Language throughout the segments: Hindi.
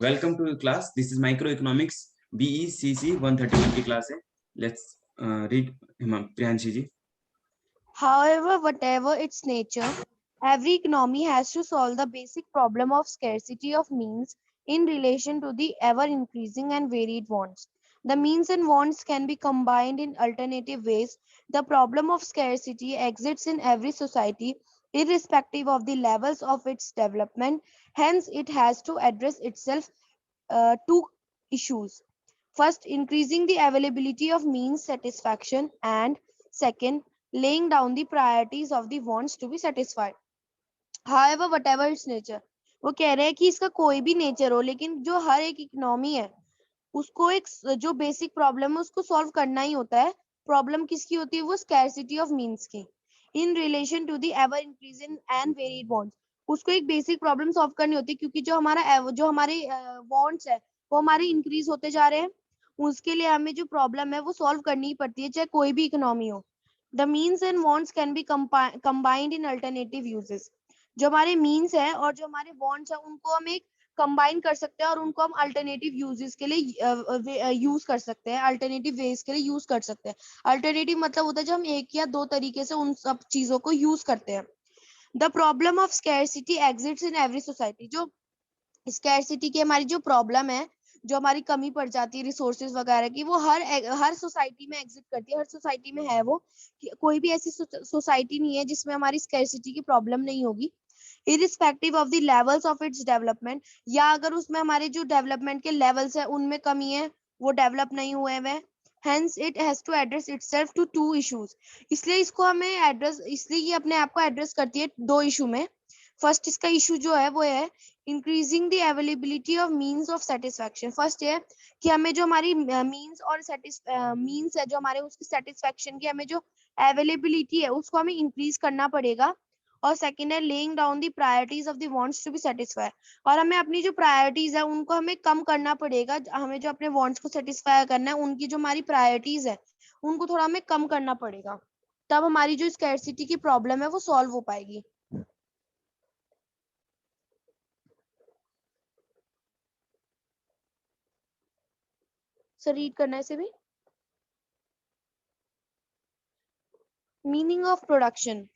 Welcome to class. This is microeconomics BECC 131 की क्लास है. Let's read. Priyanshi ji. However, whatever its nature, every economy has to solve the basic problem of scarcity of means in relation to the ever increasing and varied wants. The means and wants can be combined in alternative ways. The problem of scarcity exists in every society, irrespective of the levels of its development. Hence, it has to address itself two issues. First, increasing the availability of means satisfaction, and second, laying down the priorities of the wants to be satisfied. However, whatever its nature, वो कह रहे हैं कि इसका कोई भी नेचर हो, लेकिन जो हर एक इकोनॉमी है उसको एक जो बेसिक प्रॉब्लम है उसको सॉल्व करना ही होता है. प्रॉब्लम किसकी होती है? वो स्कैरसिटी ऑफ मींस की in relation to the ever increasing and varied wants. उसको एक बेसिक प्रॉब्लम सॉल्व करनी होती है, क्योंकि जो हमारे वांट्स है वो हमारे इंक्रीज होते जा रहे हैं. उसके लिए हमें जो प्रॉब्लम है वो सॉल्व करनी ही पड़ती है, चाहे कोई भी इकोनॉमी हो. The means and wants can be combined in alternative uses. जो हमारे मीन्स है और जो हमारे वांट्स है उनको हम एक कंबाइन कर सकते हैं और उनको हम अल्टरनेटिव यूजेस के लिए यूज कर सकते हैं, अल्टरनेटिव वेज के लिए यूज कर सकते हैं. अल्टरनेटिव मतलब होता है जब हम एक या दो तरीके से उन सब चीजों को यूज करते हैं. The problem of scarcity exists in every society. जो स्कैरसिटी की हमारी जो प्रॉब्लम है, जो हमारी कमी पड़ जाती है रिसोर्सेज वगैरह की, वो हर सोसाइटी में एग्जिस्ट करती है. हर सोसाइटी में है वो. कोई भी ऐसी सोसाइटी नहीं है जिसमें हमारी स्कैरसिटी की प्रॉब्लम नहीं होगी, irrespective of the levels of its development. या अगर उसमें हमारे जो डेवलपमेंट के लेवल्स है उनमें कमी है, वो डेवलप नहीं हुए हैं. Hence it has to address itself to two issues. इसलिए इसको हमें एड्रेस, इसलिए ये अपने आप को एड्रेस करती है दो इशू में. फर्स्ट इसका इशू जो है वो है increasing the availability of means of satisfaction. First है कि हमें जो हमारी मींस और मींस है जो हमारे उसकी सेटिस्फैक्शन की हमें जो अवेलेबिलिटी है उसको हमें इंक्रीज करना पड़ेगा. और सेकंड है laying down the priorities of the wants to be satisfy. और हमें अपनी जो प्रायोरिटीज है उनको हमें कम करना पड़ेगा. हमें जो अपने वांट्स को सेटिस्फाई करना है उनकी जो हमारी प्रायोरिटीज है उनको थोड़ा हमें कम करना पड़ेगा. तब हमारी जो स्कैरसिटी की प्रॉब्लम है वो सॉल्व हो पाएगी. सर रीड करना है इसे भी. Meaning of production.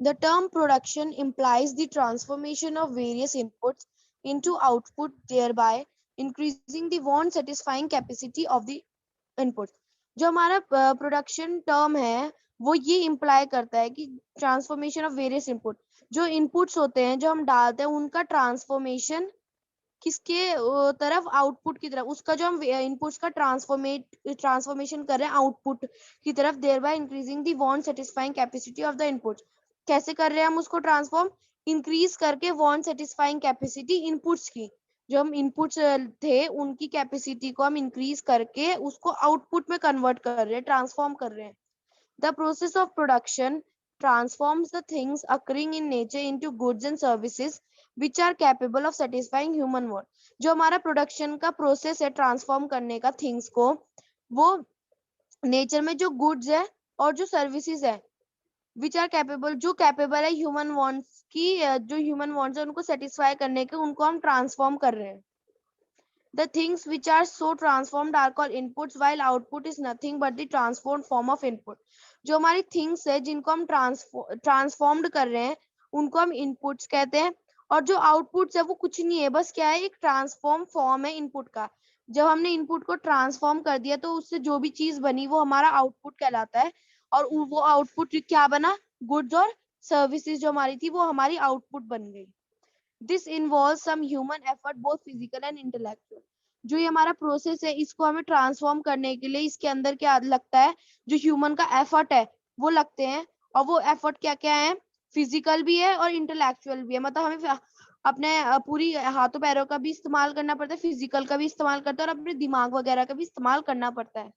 The term production implies the transformation of various inputs into output, thereby increasing the want satisfying capacity of the input. जो हमारा प्रोडक्शन टर्म है वो ये इम्प्लाई करता है कि ट्रांसफॉर्मेशन ऑफ वेरियस इनपुट. जो इनपुट्स होते हैं जो हम डालते हैं उनका ट्रांसफॉर्मेशन किसके तरफ? आउटपुट की तरफ. उसका जो हम इनपुट्स का ट्रांसफॉर्मेशन कर रहे हैं आउटपुट की तरफ, thereby increasing the want satisfying capacity of the input. कैसे कर रहे हैं हम उसको ट्रांसफॉर्म? इंक्रीज करके वांट सेटिस्फाइंग कैपेसिटी इनपुट्स की. जो हम इनपुट्स थे उनकी कैपेसिटी को हम इंक्रीज करके उसको आउटपुट में कन्वर्ट कर रहे हैं, ट्रांसफॉर्म कर रहे हैं. The process of production transforms the things occurring in nature into goods and services which are capable of satisfying human want. जो हमारा प्रोडक्शन का प्रोसेस है ट्रांसफॉर्म करने का थिंग्स को, वो नेचर में जो गुड्स है और जो सर्विसेज है विच आर कैपेबल, जो कैपेबल है ह्यूमन वांट्स की, जो ह्यूमन वांट्स है उनको सेटिस्फाई करने के, उनको हम ट्रांसफॉर्म कर रहे हैं. The things which are so transformed are called inputs, while output is nothing but the transformed form of input. जो हमारी थिंग्स है जिनको हम ट्रांसफॉर्म्ड कर रहे हैं उनको हम इनपुट्स कहते हैं. और जो आउटपुट्स है वो कुछ नहीं है, बस क्या है, एक ट्रांसफॉर्म फॉर्म है इनपुट का. जब हमने इनपुट को ट्रांसफॉर्म कर दिया तो उससे जो भी चीज बनी वो हमारा आउटपुट कहलाता है. और वो आउटपुट क्या बना? गुड्स और सर्विसेज जो हमारी थी वो हमारी आउटपुट बन गई. This involve some human effort both physical and intellectual. जो ये हमारा प्रोसेस है इसको हमें ट्रांसफॉर्म करने के लिए इसके अंदर क्या लगता है? जो ह्यूमन का एफर्ट है वो लगते हैं. और वो एफर्ट क्या क्या है? फिजिकल भी है और इंटेलेक्चुअल भी है. मतलब हमें अपने पूरी हाथों पैरों का भी इस्तेमाल करना पड़ता है, फिजिकल का भी इस्तेमाल करता है और अपने दिमाग वगैरह का भी इस्तेमाल करना पड़ता है.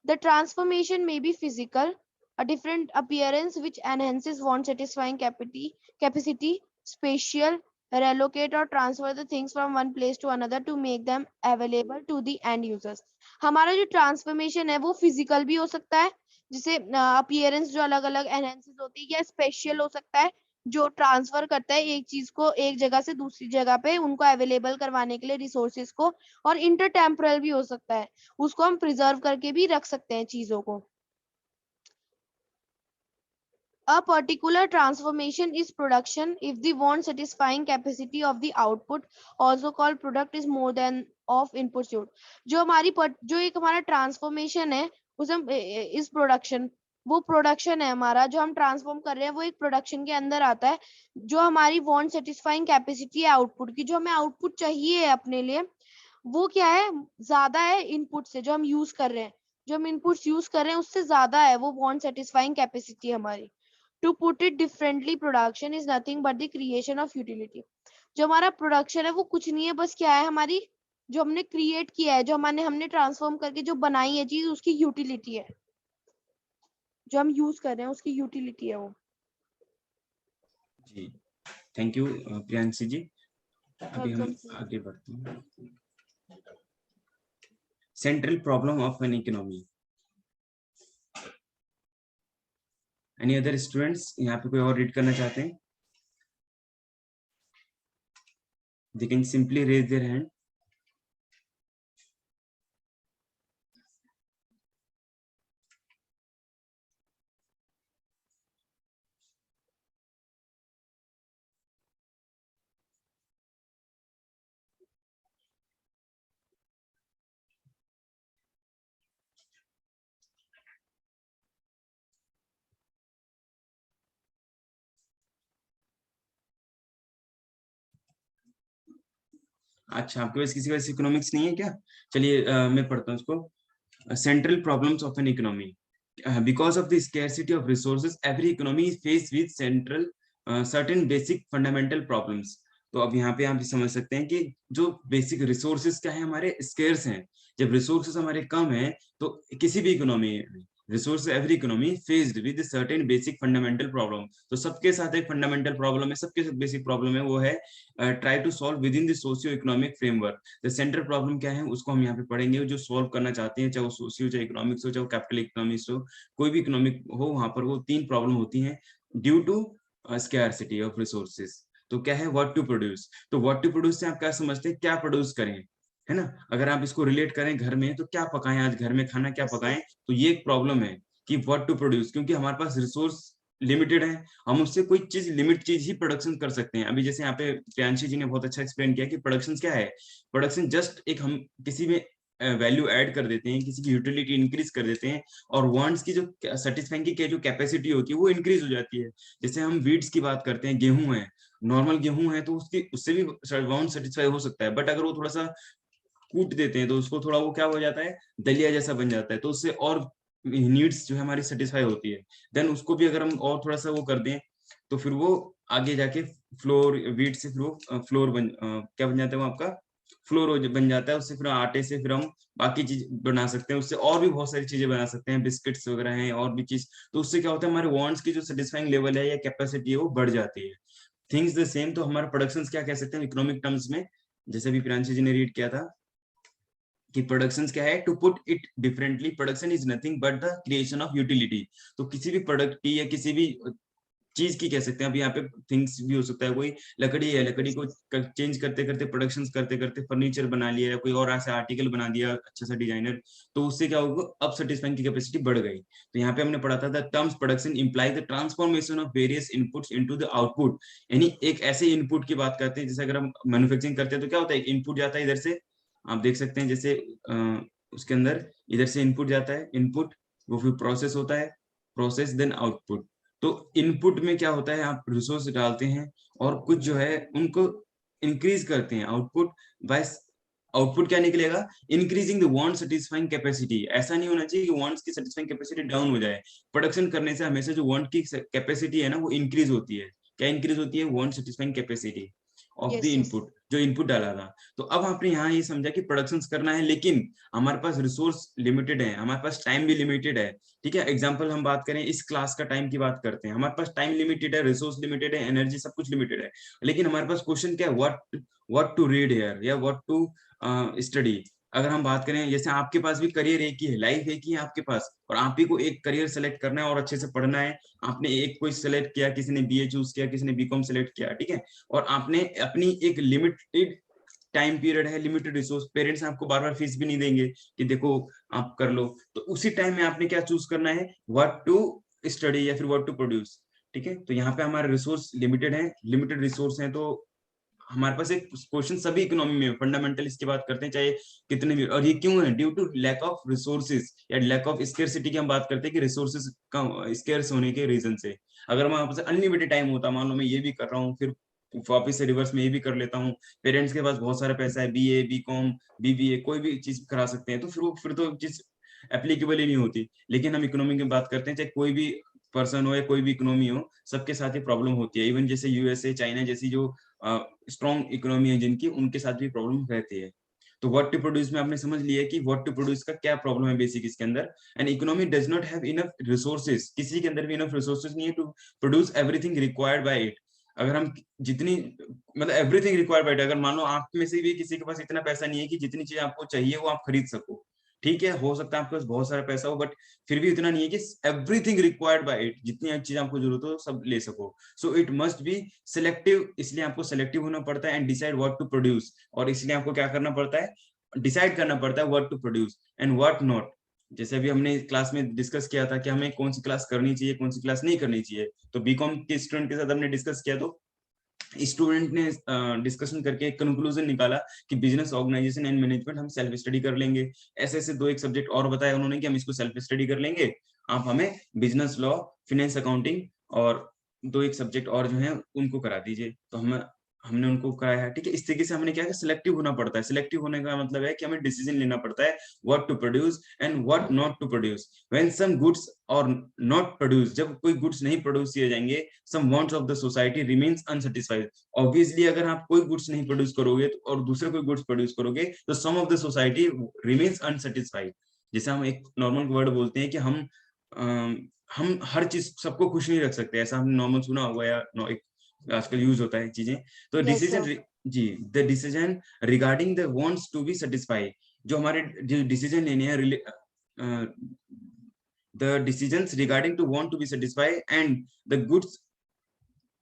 The transformation may be physical, a different appearance which enhances want satisfying capacity, spatial, relocate or transfer the things from one place to another to make them available to the end users. हमारा जो ट्रांसफॉर्मेशन है वो फिजिकल भी हो सकता है, जिसे अपीयरेंस जो अलग अलग एनहेंसेस होती है, या स्पेशियल हो सकता है जो ट्रांसफर करता है एक चीज को एक जगह से दूसरी जगह पे उनको अवेलेबल करवाने के लिए रिसोर्सेज को, और इंटरटेम्पोरल भी हो सकता है, उसको हम प्रिजर्व करके भी रख सकते हैं चीजों को। A particular transformation is production if the one satisfying capacity of the output, also called product, is more than of input used. जो हमारी जो एक हमारा ट्रांसफॉर्मेशन है उसे हम इस प्रोडक्शन, वो प्रोडक्शन है हमारा जो हम ट्रांसफॉर्म कर रहे हैं, वो एक प्रोडक्शन के अंदर आता है। जो हमारी वांट सेटिस्फाइंग कैपेसिटी है आउटपुट की, जो हमें आउटपुट चाहिए है अपने लिए, वो क्या है, ज्यादा है इनपुट से, जो हम यूज कर रहे हैं, जो हम इनपुट्स यूज कर रहे हैं उससे ज्यादा है, वो वांट सेटिस्फाइंग कैपेसिटी हमारी। To put it differently, production is nothing but the creation of utility. जो हमारा प्रोडक्शन है वो कुछ नहीं है, बस क्या है, हमारी जो हमने क्रिएट किया है, जो हमने ट्रांसफॉर्म करके जो बनाई है चीज, उसकी यूटिलिटी है, जो हम यूज कर रहे हैं उसकी यूटिलिटी है वो। जी थैंक यू प्रियांशी जी। अभी हम वेलकम। आगे बढ़ते हैं। Central problem of an economy. Any other students यहाँ पे कोई और रीड करना चाहते हैं? They can simply raise their hand. अच्छा आपके पास किसी पास इकोनॉमिक्स नहीं है क्या? चलिए मैं पढ़ता हूँ इसको। Central problems of an economy. Because of the scarcity of resources, every economy is faced with certain basic fundamental problems. तो अब यहाँ पे आप समझ सकते हैं कि जो बेसिक रिसोर्सेज क्या है, हमारे स्केर्स हैं। जब रिसोर्सेज हमारे कम हैं तो किसी भी economy, resource every economy faced with certain basic fundamental problem. तो सबके साथ एक फंडामेंटल प्रॉब्लम है, सबके साथ बेसिक प्रॉब्लम है, वो है try to solve within the socio economic framework. The central problem क्या है उसको हम यहाँ पे पढ़ेंगे, जो सॉल्व करना चाहते हैं, चाहे वो सोशियो, चाहे इकोनॉमिक्स हो, चाहे वो कैपिटल इकोनॉमिक्स हो, कोई भी इकोनॉमिक हो, वहां पर वो तीन प्रॉब्लम होती हैं due to scarcity of resources. तो क्या है व्हाट टू प्रोड्यूस। तो व्हाट टू प्रोड्यूस से आप क्या समझते हैं, क्या प्रोड्यूस करें, है ना? अगर आप इसको रिलेट करें घर में, तो क्या पकाएं, आज घर में खाना क्या पकाएं, तो ये एक प्रॉब्लम है कि व्हाट टू प्रोड्यूस, क्योंकि हमारे पास रिसोर्स लिमिटेड है, हम उससे कोई चीज लिमिट चीज ही प्रोडक्शन कर सकते हैं। अभी जैसे यहाँ पे प्रियांशी जी ने बहुत अच्छा एक्सप्लेन किया कि प्रोडक्शन क्या है। प्रोडक्शन जस्ट एक, हम किसी में वैल्यू ऐड कर देते हैं, किसी की यूटिलिटी इंक्रीज कर देते हैं, और वांट्स की जो सेटिस्फाइंग की जो कैपेसिटी होती है वो इंक्रीज हो जाती है। जैसे हम वीड्स की बात करते हैं, गेहूं है, नॉर्मल गेहूं है, तो उसकी उससे भी वांट सेटिस्फाई हो सकता है, बट अगर वो थोड़ा सा कूट देते हैं तो उसको थोड़ा वो क्या हो जाता है, दलिया जैसा बन जाता है, तो उससे और नीड्स जो है हमारी सेटिस्फाई होती है। देन उसको भी अगर हम और थोड़ा सा वो कर दें, तो फिर वो आगे जाके फ्लोर, वीट से फिर वो फ्लोर क्या बन जाता है वो आपका फ्लोर बन जाता है। उससे फिर आटे से फिर हम बाकी चीज बना सकते हैं, उससे और भी बहुत सारी चीजें बना सकते हैं, बिस्किट्स वगैरह हैं और भी चीज। तो उससे क्या होता है, हमारे वांट्स की जो सेटिस्फाइंग लेवल है या कैपेसिटी है वो बढ़ जाती है। थिंग्स द सेम, तो हमारा प्रोडक्शन क्या कह सकते हैं इकोनॉमिक टर्म्स में, जैसे भी प्रियांशी जी ने रीड किया था कि प्रोडक्शन क्या है, to put it differently, production is nothing but the creation of utility. तो किसी भी प्रोडक्ट की या किसी भी चीज की कह सकते हैं, अब यहाँ पे थिंग्स भी हो सकता है, कोई लकड़ी है, लकड़ी को चेंज करते करते, प्रोडक्शन करते करते फर्नीचर बना लिया, या कोई और ऐसा आर्टिकल बना दिया अच्छा सा डिजाइनर, तो उससे क्या होगा, अब सेटिस्फाइंग की कैपेसिटी बढ़ गई। तो यहाँ पे हमने पढ़ा था the terms production imply the transformation of various inputs into the output. यानी एक ऐसे इनपुट की बात करते हैं, जैसे अगर हम मैन्युफैक्चरिंग करते हैं तो क्या होता है, एक इनपुट जाता है इधर से, आप देख सकते हैं जैसे उसके अंदर इधर से इनपुट जाता है, इनपुट वो फिर प्रोसेस होता है, प्रोसेस देन आउटपुट। तो इनपुट में क्या होता है, आप रिसोर्स डालते हैं और कुछ जो है उनको इंक्रीज करते हैं, आउटपुट बाय, आउटपुट क्या निकलेगा, increasing the want satisfying capacity. ऐसा नहीं होना चाहिए कि वांट्स की सेटिस्फाइंग कैपेसिटी डाउन हो जाए। प्रोडक्शन करने से हमेशा जो वांट की कैपेसिटी है ना वो इंक्रीज होती है। क्या इंक्रीज होती है, want satisfying capacity of the yes yes. Input, जो इनपुट डाला था। तो अब आपने यहाँ ये समझा कि प्रोडक्शन करना है, लेकिन हमारे पास रिसोर्स लिमिटेड है, हमारे पास टाइम भी लिमिटेड है। ठीक है, एग्जांपल हम बात करें, इस क्लास का टाइम की बात करते हैं, हमारे पास टाइम लिमिटेड है, रिसोर्स लिमिटेड है, एनर्जी सब कुछ लिमिटेड है, लेकिन हमारे पास क्वेश्चन क्या है, व्हाट टू रीड हियर या व्हाट टू स्टडी। अगर हम बात करें, जैसे आपके पास भी करियर एक ही है, लाइफ एक ही है आपके पास, और आप ही को एक करियर सेलेक्ट करना है और अच्छे से पढ़ना है। आपने एक कोई सेलेक्ट किया, किसी ने बीए चूज किया, किसी ने बीकॉम सेलेक्ट किया, ठीक है, और आपने अपनी एक लिमिटेड टाइम पीरियड है, लिमिटेड रिसोर्स, पेरेंट्स आपको बार बार फीस भी नहीं देंगे कि देखो आप कर लो, तो उसी टाइम में आपने क्या चूज करना है, व्हाट टू स्टडी या फिर व्हाट टू प्रोड्यूस। ठीक है, तो यहाँ पे हमारे रिसोर्स लिमिटेड है, लिमिटेड रिसोर्स हैं, तो हमारे पास एक क्वेश्चन सभी इकोनॉमी में फंडामेंटल इसकी बात करते हैं, चाहे कितने भी, और ये क्यों है, due to lack of resources या लैक ऑफ स्केर्सिटी की हम बात करते हैं कि रिसोर्सेज का स्केर्स होने के रीजन से। अगर हमारे पास अनलिमिटेड टाइम होता, मान लो मैं ये भी कर रहा हूँ, फिर वापिस से रिवर्स में ये भी कर लेता हूँ, पेरेंट्स के पास बहुत सारा पैसा है, बीए बीकॉम बीबीए कोई भी चीज करा सकते हैं, तो फिर तो चीज एप्लीकेबल ही नहीं होती। लेकिन हम इकोनॉमी की बात करते हैं, चाहे कोई भी पर्सन हो या कोई भी इकोनॉमी हो, सबके साथ ये प्रॉब्लम होती है। इवन जैसे यूएसए चाइना जैसी जो स्ट्रॉन्ग इकोनॉमी है जिनकी, उनके साथ भी प्रॉब्लम रहती है। तो व्हाट टू प्रोड्यूस में आपने समझ लिया कि व्हाट टू प्रोड्यूस का क्या प्रॉब्लम है बेसिक इसके अंदर। And economy does not have enough resources, किसी के अंदर भी इनफ रिसोर्सेज नहीं है to produce everything required by it. अगर हम जितनी, मतलब एवरीथिंग रिक्वायर्ड बाय इट, अगर मान लो आप में से भी किसी के पास इतना पैसा नहीं है कि जितनी चीज आपको चाहिए वो आप खरीद सको, ठीक है, हो सकता है आपके पास बहुत सारा पैसा हो, बट फिर भी इतना नहीं है कि एवरीथिंग रिक्वायर्ड बाय इट, जितनी चीज आपको जरूरत हो सब ले सको। So it must be selective, इसलिए आपको सिलेक्टिव होना पड़ता है, and decide what to produce, और इसलिए आपको क्या करना पड़ता है, डिसाइड करना पड़ता है what to produce and what not. जैसे अभी हमने क्लास में डिस्कस किया था कि हमें कौन सी क्लास करनी चाहिए, कौन सी क्लास नहीं करनी चाहिए, तो बीकॉम के स्टूडेंट के साथ हमने डिस्कस किया, तो स्टूडेंट ने डिस्कशन करके एक कंक्लूजन निकाला कि बिजनेस ऑर्गेनाइजेशन एंड मैनेजमेंट हम सेल्फ स्टडी कर लेंगे। ऐसे ऐसे दो एक सब्जेक्ट और बताया उन्होंने कि हम इसको सेल्फ स्टडी कर लेंगे, आप हमें बिजनेस लॉ, फाइनेंस अकाउंटिंग और दो एक सब्जेक्ट और जो है उनको करा दीजिए। तो हमने उनको कराया है, ठीक है। इस तरीके से हमने क्या है, सिलेक्टिव होना पड़ता है। सिलेक्टिव होने का मतलब है कि हमें डिसीजन लेना पड़ता है what to produce and what not to produce. When some goods are not produce, जब कोई गुड्स नहीं प्रोड्यूस किए जाएंगे, some wants of the society remains unsatisfied. Obviously अगर आप कोई गुड्स नहीं प्रोड्यूस करोगे और दूसरे कोई गुड्स प्रोड्यूस करोगे, तो some of the society remains unsatisfied. जैसे हम एक नॉर्मल वर्ड बोलते हैं कि हम हर चीज सबको खुश नहीं रख सकते, ऐसा हमने नॉर्मल सुना होगा या आजकल यूज होता है चीजें। तो Yes, डिसीजन, sir. जी, the decision regarding the wants to be satisfied, जो हमारे जो डिसीजन लेने हैं, the decisions regarding to want to be satisfied and the goods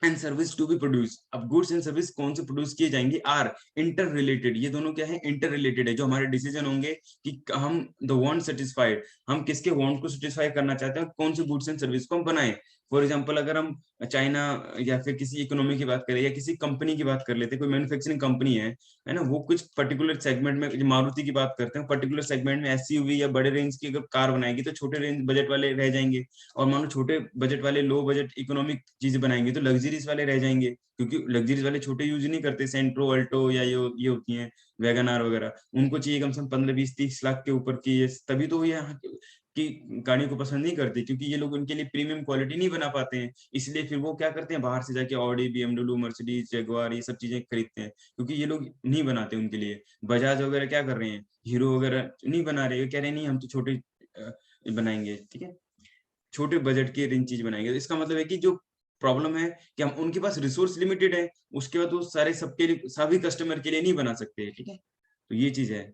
and service to be produce. अब गुड्स एंड सर्विस कौन से प्रोड्यूस किए जाएंगे, आर इंटर रिलेटेड। ये दोनों क्या है, इंटर रिलेटेड है। जो हमारे डिसीजन होंगे कि हम द वांट सेटिस्फाइड, हम किसके वांट को सेटिस्फाई करना चाहते हैं, कौन से गुड्स एंड सर्विस को हम बनाए। फॉर एग्जांपल अगर हम चाइना या फिर किसी इकोनॉमी की बात करें या किसी कंपनी की बात कर लेते हैं, कोई मैन्युफैक्चरिंग कंपनी है ना, वो कुछ पर्टिकुलर सेगमेंट में, मारुति की बात करते हैं, पर्टिकुलर सेगमेंट में एसयूवी या बड़े रेंज की अगर कार बनाएगी तो छोटे रेंज बजट वाले रह जाएंगे, और मान लो छोटे बजट वाले लो बजट इकोनॉमिक चीज बनाएंगे तो लग्जरीज वाले रह जाएंगे, क्योंकि लग्जरीज वाले छोटे यूज नहीं करते, सेंट्रो अल्टो या ये होती हैं वैगन आर वगैरह, उनको चाहिए कम से कम 15-20-30 लाख के ऊपर की, तभी तो ये यहाँ की गाड़ियों को पसंद नहीं करते, क्योंकि ये लोग उनके लिए प्रीमियम क्वालिटी नहीं बना पाते हैं। इसलिए फिर वो क्या करते हैं, बाहर से जाके ऑडी, बीएमडब्ल्यू, मर्सिडीज, जगुआर ये सब चीजें खरीदते हैं, क्योंकि ये लोग नहीं बनाते उनके लिए। बजाज वगैरह क्या कर रहे हैं, हीरो वगैरह नहीं बना रहे, कह रहे नहीं हम तो छोटे बनाएंगे, ठीक है, छोटे बजट की रेंज चीज बनाएंगे। तो इसका मतलब है कि जो प्रॉब्लम है कि हम उनके पास रिसोर्स लिमिटेड है, उसके बाद वो सारे सबके लिए, सभी कस्टमर के लिए नहीं बना सकते, ठीक है। तो ये चीज है।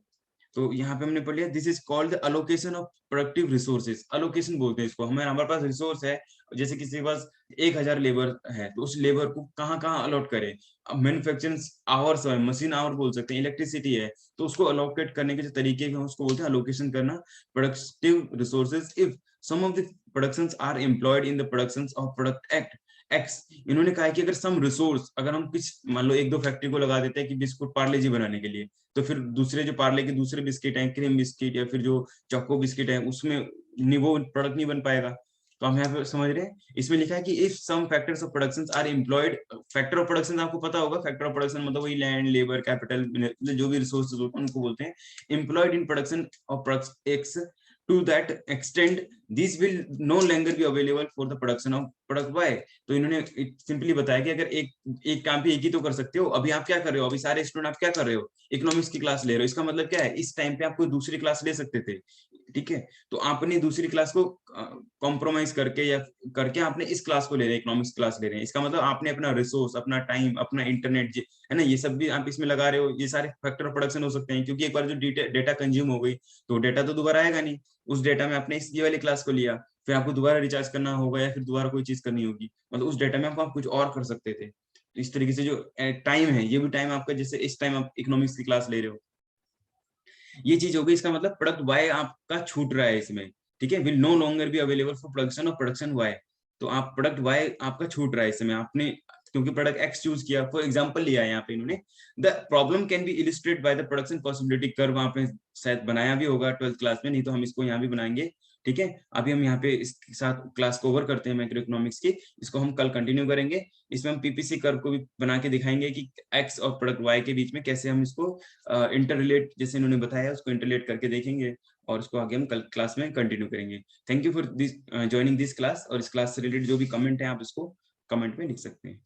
तो यहाँ पे हमने पढ़ लिया, this is called the allocation of productive resources. Allocation बोलते हैं इसको। हमारे पास रिसोर्स है, जैसे किसी के पास 1000 लेबर है, तो उस लेबर को कहाँ कहाँ अलॉट करें। अब मैन्युफैक्चरिंग आवर्स है, मशीन आवर बोल सकते हैं, इलेक्ट्रिसिटी है, तो उसको अलोकेट करने के जो तरीके हैं उसको बोलते हैं अलोकेशन करना। Productive resources, if some of the productions are employed in the productions of product act X. इन्होंने कहा है कि अगर सम रिसोर्स, अगर हम कुछ मान लो एक दो फैक्ट्री को लगा देते हैं कि बिस्कुट पार्ले जी बनाने के लिए, तो फिर दूसरे जो पार्ले के दूसरे बिस्किट हैं, क्रीम बिस्किट या फिर जो चोको बिस्किट है, उसमें वो प्रोडक्ट नहीं बन पाएगा। तो हम यहाँ पे समझ रहे हैं, इसमें लिखा है कि if some factors of production are employed. Factor of production आपको पता होगा, फैक्टर ऑफ प्रोडक्शन मतलब वही लैंड, लेबर, कैपिटल, जो भी रिसोर्सेज होते हैं उनको बोलते हैं employed in production of product x. To that extent, these will no longer be available for the production of product Y। तो इन्होंने सिंपली बताया कि अगर एक काम पे एक ही तो कर सकते हो। अभी आप क्या कर रहे हो, अभी सारे स्टूडेंट आप क्या कर रहे हो, इकोनॉमिक्स की क्लास ले रहे हो। इसका मतलब क्या है, इस टाइम पे आप कोई दूसरी क्लास ले सकते थे, ठीक है, तो आपने दूसरी क्लास को कॉम्प्रोमाइज करके या करके आपने इस क्लास को ले रहे हैं, इकोनॉमिक्स क्लास ले रहे हैं, इसका मतलब आपने अपना रिसोर्स, अपना टाइम, अपना इंटरनेट है ना, ये सब भी आप इसमें लगा रहे हो। ये सारे फैक्टर ऑफ प्रोडक्शन हो सकते हैं, क्योंकि एक बार जो डेटा कंज्यूम हो गई तो डेटा तो दोबारा आएगा नहीं। उस डेटा में आपने इस ये वाली क्लास को लिया, फिर आपको दोबारा रिचार्ज करना होगा या फिर दोबारा कोई चीज करनी होगी, मतलब उस डेटा में आप कुछ और कर सकते थे। तो इस तरीके से जो टाइम है, ये भी टाइम आपका, जैसे इस टाइम आप इकोनॉमिक्स की क्लास ले रहे हो, ये चीज हो गई। इसका मतलब प्रोडक्ट वाई आपका छूट रहा है इसमें, ठीक है, will no longer be available for production of production Y. तो आप प्रोडक्ट वाई आपका छूट रहा है इसमें, आपने क्योंकि प्रोडक्ट एक्स चूज किया, फॉर एग्जांपल लिया है यहाँ पे इन्होंने, the problem can be illustrate by the production possibility curve, वहां पे शायद बनाया भी होगा 12th क्लास में, नहीं तो हम इसको यहाँ भी बनाएंगे। ठीक है, अभी हम यहाँ पे इसके साथ क्लास को ओवर करते हैं मैक्रो इकोनॉमिक्स की, इसको हम कल कंटिन्यू करेंगे। इसमें हम पीपीसी कर्व को भी बना के दिखाएंगे कि एक्स और प्रोडक्ट वाई के बीच में कैसे हम इसको इंटर रिलेट, जैसे इन्होंने बताया, उसको इंटर रिलेट करके देखेंगे, और उसको आगे हम कल क्लास में कंटिन्यू करेंगे। Thank you for this joining this class, और इस क्लास से रिलेटेड जो भी कमेंट है आप इसको कमेंट में लिख सकते हैं।